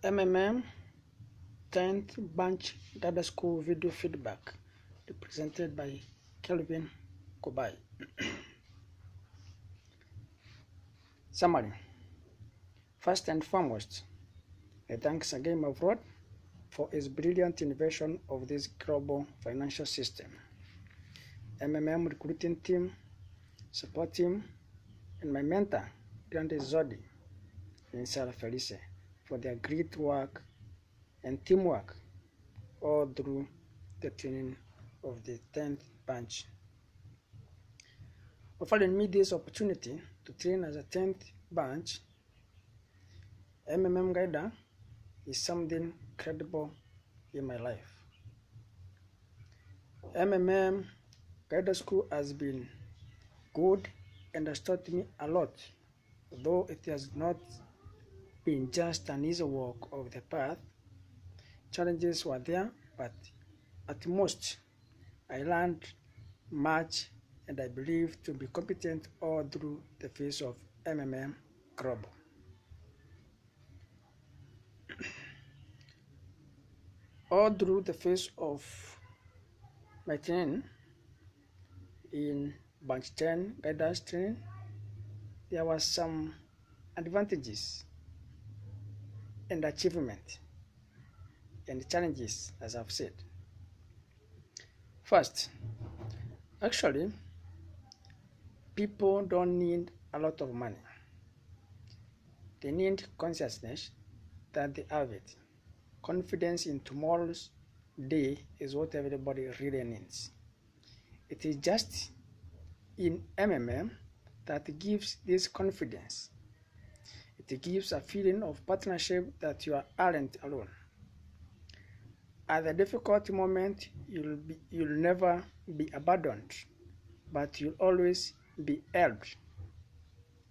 MMM 10th Bunch Data School video feedback represented by Kelvin Kubai. Summary. First and foremost, I thank Sergey Mavrod for his brilliant innovation of this global financial system. MMM recruiting team, support team, and my mentor, Grande Zodi and Sarah Felice, for their great work and teamwork all through the training of the 10th Bunch. Offering me this opportunity to train as a 10th Bunch MMM guider is something credible in my life. MMM Guider School has been good and has taught me a lot, though it has not been just an easy walk of the path. Challenges were there, but at most I learned much and I believe to be competent all through the phase of MMM Global. All through the phase of my training in Bunch 10 Guidance training, there were some advantages and achievement and challenges, as I've said. First, actually, people don't need a lot of money. They need consciousness that they have it. Confidence in tomorrow's day is what everybody really needs. It is just in MMM that gives this confidence. It gives a feeling of partnership that you aren't alone. At the difficult moment, you'll never be abandoned, but you'll always be helped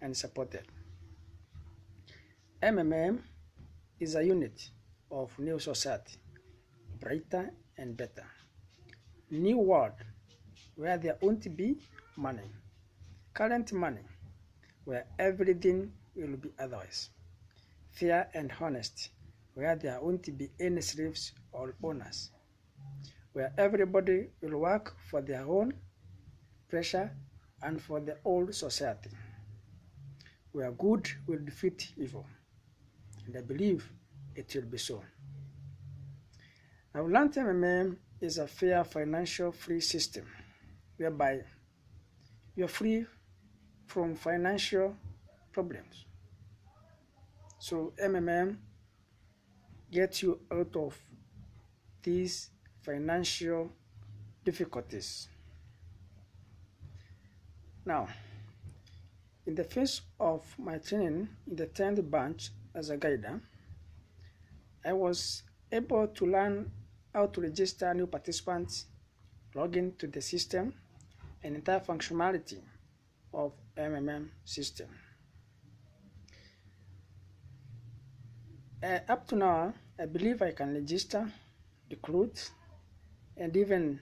and supported. MMM is a unit of new society, brighter and better. New world where there won't be money. Current money where everything will be otherwise. Fair and honest where there won't be any slaves or owners. Where everybody will work for their own pressure and for the old society. Where good will defeat evil. And I believe it will be so. Now, learned MMM is a fair financial free system whereby you are free from financial problems. So MMM gets you out of these financial difficulties. Now, in the phase of my training in the 10th Bunch as a guider, I was able to learn how to register new participants, log into the system, and entire functionality of MMM system. Up to now, I believe I can register, recruit, and even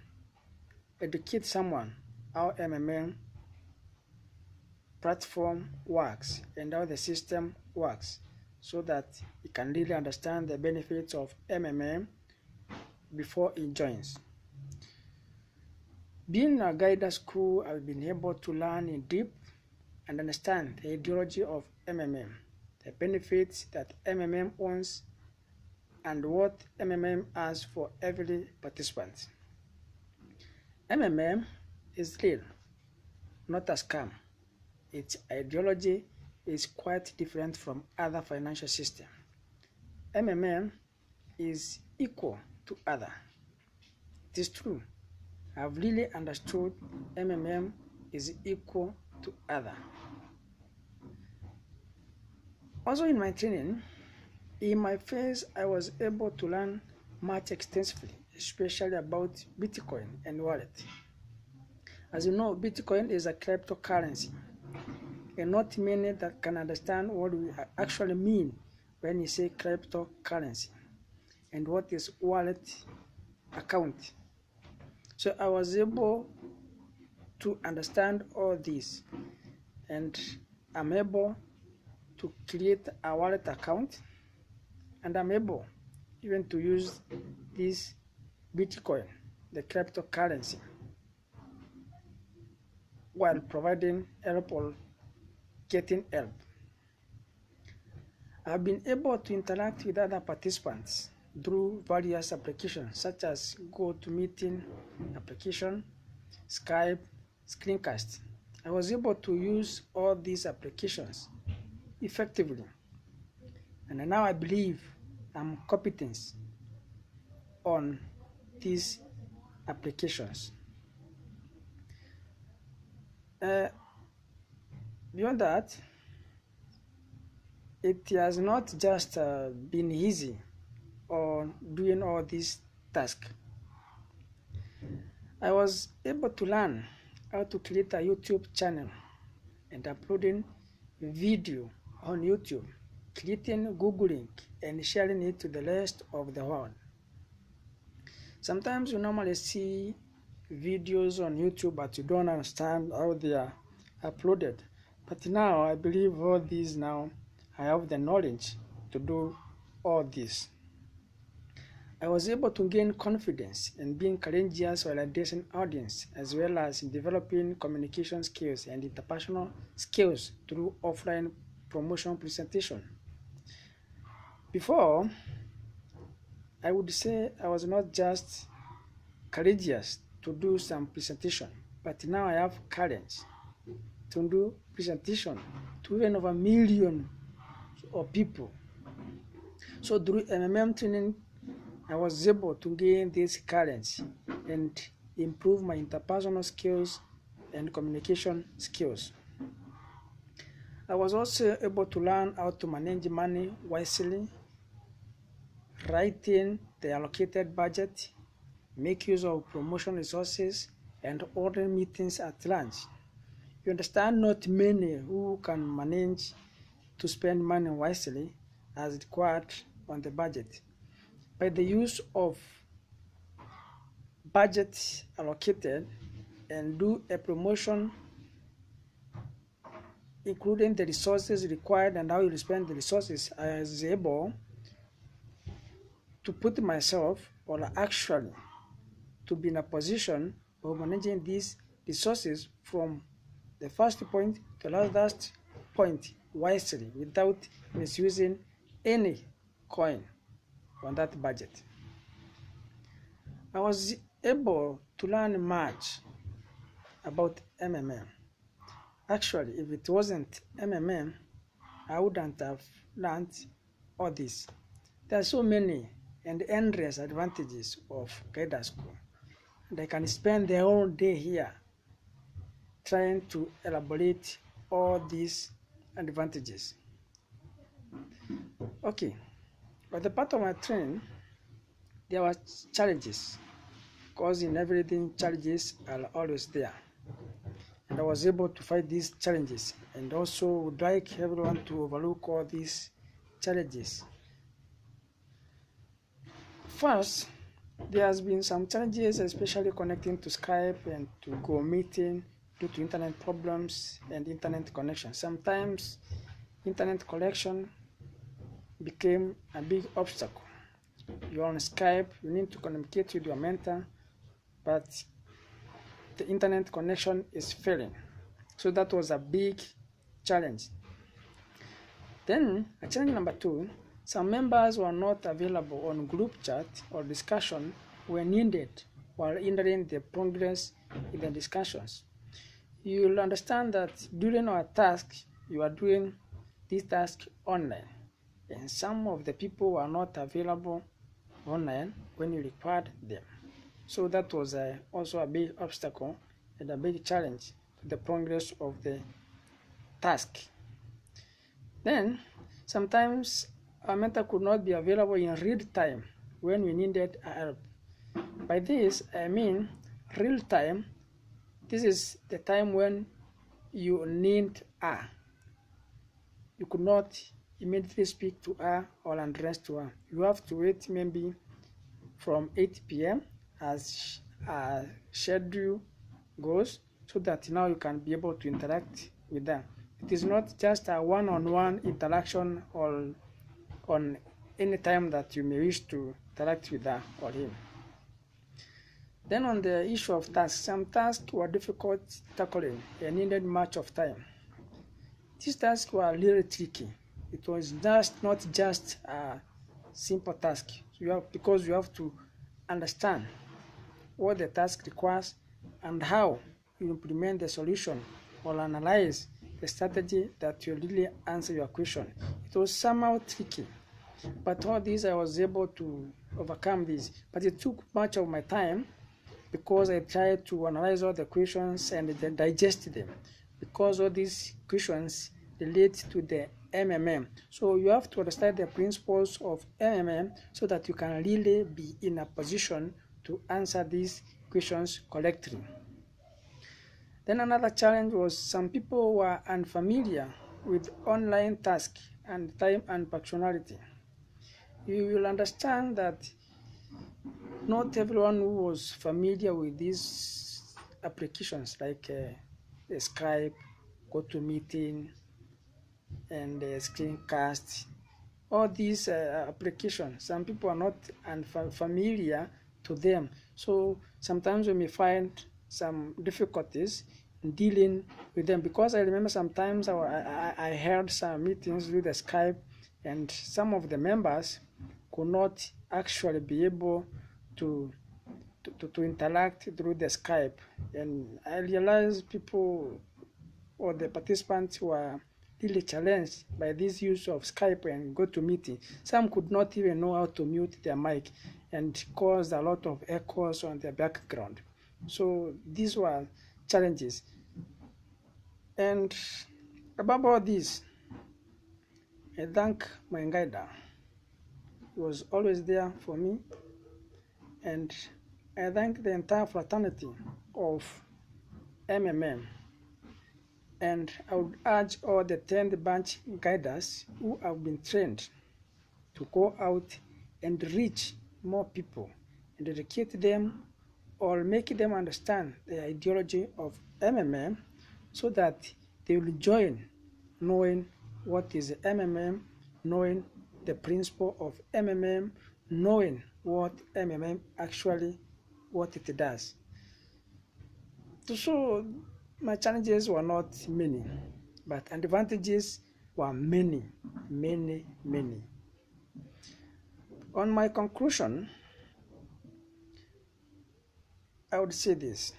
educate someone how MMM platform works and how the system works, so that he can really understand the benefits of MMM before he joins. Being a guider school, I've been able to learn in deep and understand the ideology of MMM, the benefits that MMM owns, and what MMM has for every participant. MMM is real, not a scam. Its ideology is quite different from other financial systems. MMM is equal to other. It is true. I've really understood MMM is equal to other. Also in my training, in my phase, I was able to learn much extensively, especially about Bitcoin and wallet. As you know, Bitcoin is a cryptocurrency, and not many that can understand what we actually mean when you say cryptocurrency and what is wallet account. So I was able to understand all this, and I'm able to create a wallet account and I'm able even to use this Bitcoin, the cryptocurrency, while providing help or getting help. I've been able to interact with other participants through various applications such as GoToMeeting application, Skype, Screencast. I was able to use all these applications effectively, and now I believe I'm competent on these applications. Beyond that, it has not just been easy on doing all these tasks. I was able to learn how to create a YouTube channel and uploading video on YouTube, creating Google link and sharing it to the rest of the world. Sometimes you normally see videos on YouTube but you don't understand how they are uploaded. But now I believe all these now I have the knowledge to do all this. I was able to gain confidence in being courageous while addressing audience, as well as in developing communication skills and interpersonal skills through offline promotion presentation. Before, I would say I was not just courageous to do some presentation, but now I have courage to do presentation to even over 1 million of people. So through MMM training, I was able to gain this courage and improve my interpersonal skills and communication skills. I was also able to learn how to manage money wisely, writing the allocated budget, make use of promotion resources, and order meetings at lunch. You understand, not many who can manage to spend money wisely as required on the budget. By the use of budget allocated and do a promotion including the resources required and how you spend the resources, I was able to put myself, or actually to be in a position of managing these resources from the first point to the last point wisely without misusing any coin on that budget. I was able to learn much about MMM. Actually, if it wasn't MMM, I wouldn't have learned all this. There are so many and endless advantages of Guided School, and I can spend the whole day here trying to elaborate all these advantages. Okay, but the part of my training, there were challenges, because in everything challenges are always there. And I was able to fight these challenges, and also would like everyone to overlook all these challenges. First, there has been some challenges, especially connecting to Skype and to Go Meeting due to internet problems and internet connection. Sometimes internet connection became a big obstacle. You're on Skype, you need to communicate with your mentor, but the internet connection is failing. So that was a big challenge. Then, challenge number 2, some members were not available on group chat or discussion when needed while hindering the progress in the discussions. You'll understand that during our task, you are doing this task online, and some of the people were not available online when you required them. So that was also a big obstacle and a big challenge to the progress of the task. Then, sometimes our mentor could not be available in real time when we needed help. By this, I mean real time. This is the time when you need her. You could not immediately speak to her or address to her. You have to wait maybe from 8 p.m. as schedule goes, so that now you can be able to interact with them. It is not just a one-on-one interaction or on any time that you may wish to interact with her or him. Then on the issue of tasks, some tasks were difficult tackling and needed much of time. These tasks were really tricky. It was not just a simple task. Because you have to understand what the task requires and how you implement the solution or analyze the strategy that will really answer your question. It was somehow tricky, but all this I was able to overcome this. But it took much of my time because I tried to analyze all the questions and then digest them, because all these questions relate to the MMM. So you have to understand the principles of MMM so that you can really be in a position to answer these questions correctly. Then another challenge was some people were unfamiliar with online tasks and time and functionality. You will understand that not everyone who was familiar with these applications like Skype, GoToMeeting, and Screencast, all these applications, some people are not familiar to them. So sometimes we may find some difficulties in dealing with them, because I remember sometimes I held some meetings with the Skype and some of the members could not actually be able to interact through the Skype, and I realized people or the participants were really challenged by this use of Skype and GoToMeeting. Some could not even know how to mute their mic and caused a lot of echoes on their background. So these were challenges. And above all this, I thank my guider. He was always there for me. And I thank the entire fraternity of MMM. And I would urge all the 10th batch guiders who have been trained to go out and reach more people and educate them or make them understand the ideology of MMM so that they will join knowing what is MMM, knowing the principle of MMM, knowing what MMM actually, what it does. So my challenges were not many, but advantages were many. On my conclusion, I would say this: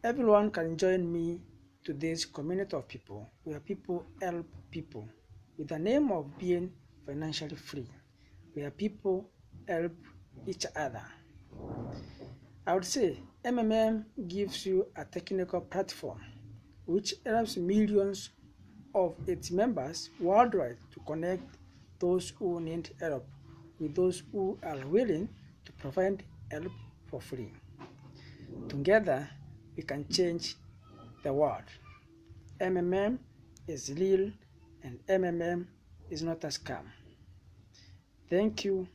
everyone can join me to this community of people where people help people with the name of being financially free, where people help each other. I would say MMM gives you a technical platform which helps millions of its members worldwide to connect those who need help with those who are willing to provide help for free. Together, we can change the world. MMM is real, and MMM is not a scam. Thank you.